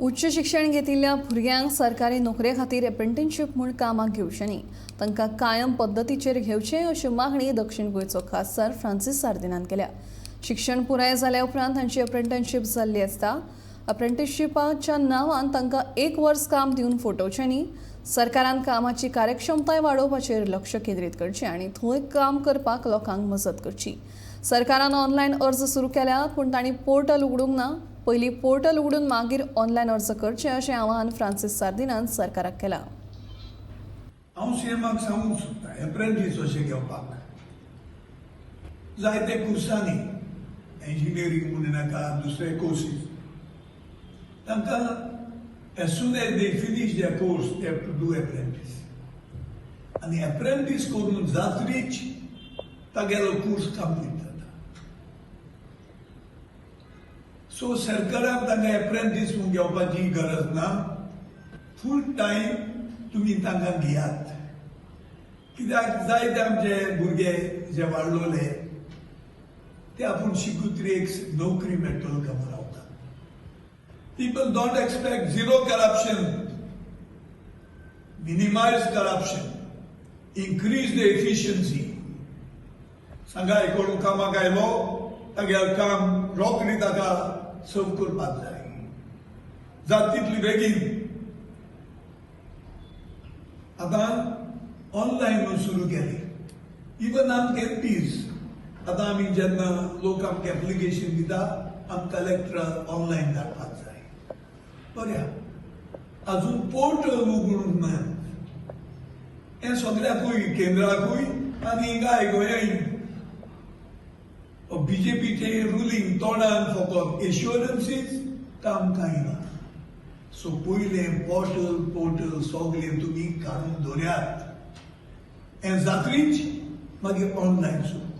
उच्च शिक्षण घेतिल्ल्या भुरग्यांक सरकारी नोकरे खातीर एप्रेंटिसशीप म्हूण कामाक घेवचें न्ही, तांकां कायम पद्दतीचेर घेवचें अशी मागणी दक्षिण गोंयचो खासदार फ्रांसीस सार्दिनान केल्या। शिक्षण पुराय जाल्या उपरांत तांची एप्रेंटिसशीप जाल्ली आसता। एप्रेंटिसशिपाच्या नांवान तांकां 1 वर्स काम दिवन फटोवचें न्ही, सरकारान कामाची कार्यक्षमताय वाडोवपाचेर लक्ष केंद्रीत करचें आनी थंय काम करपाक लोकांक मजत करची। सरकारान ऑनलायन अर्ज सुरू केल्यात, पूण तांणी पोर्टल उगडूंक ना। पयलीं पोर्टल उगडून मागीर ऑनलायन अर्ज करचे अशें आवाहन फ्रांसीस सार्दिनान सरकाराक केलां। हांव सीएमाक सांगूंक सोदतां एप्रेंटीस अशें घेवपाक जायते कुर्सांनी इंजिनियरींग म्हणूं नाका दुसरे कोर्सीस तांकां as soon as they finish their course they have to do apprentice आनी एप्रेंटीस करून जातरीच तागेलो कोर्स कंप्लीट जाता। सो सरकारान तांकां एप्रेंटीस म्हूण घेवपाची गरज ना, फूल टायम तुमी तांकां घेयात। कित्याक जायते आमचे भुरगे जे वाडलोले ते आपूण शिकून एक नोकरी मेळटलो काय म्हूण रावता। People don't expect zero corruption, minimize corruption, increase the efficiency. सांगा कोण कामाक आयलो तागेलें काम रोखडी ताका सर्व करपाक जाय, जाता तितली बेगीन। आतां ऑनलायन सुरू केली, इवन आमकां एमपीज आतां आमी जेन्ना लोक आमकां एप्लिकेशन दिता आमकां कलेक्टराक ऑनलायन धाडपाक जाय। बरें अजून पोर्टल उगडूंक ना, हें सगळ्याकूय केंद्राकूय आनी हिंगाय गोंयाय बीजेपीचे रुलींग तोंडान फकत एश्युरन्सीस काम कांय ना। सो पयलें पोर्टल सगळें तुमी काडून दवरयात, हें जातरीच मागीर ऑनलायन सुरू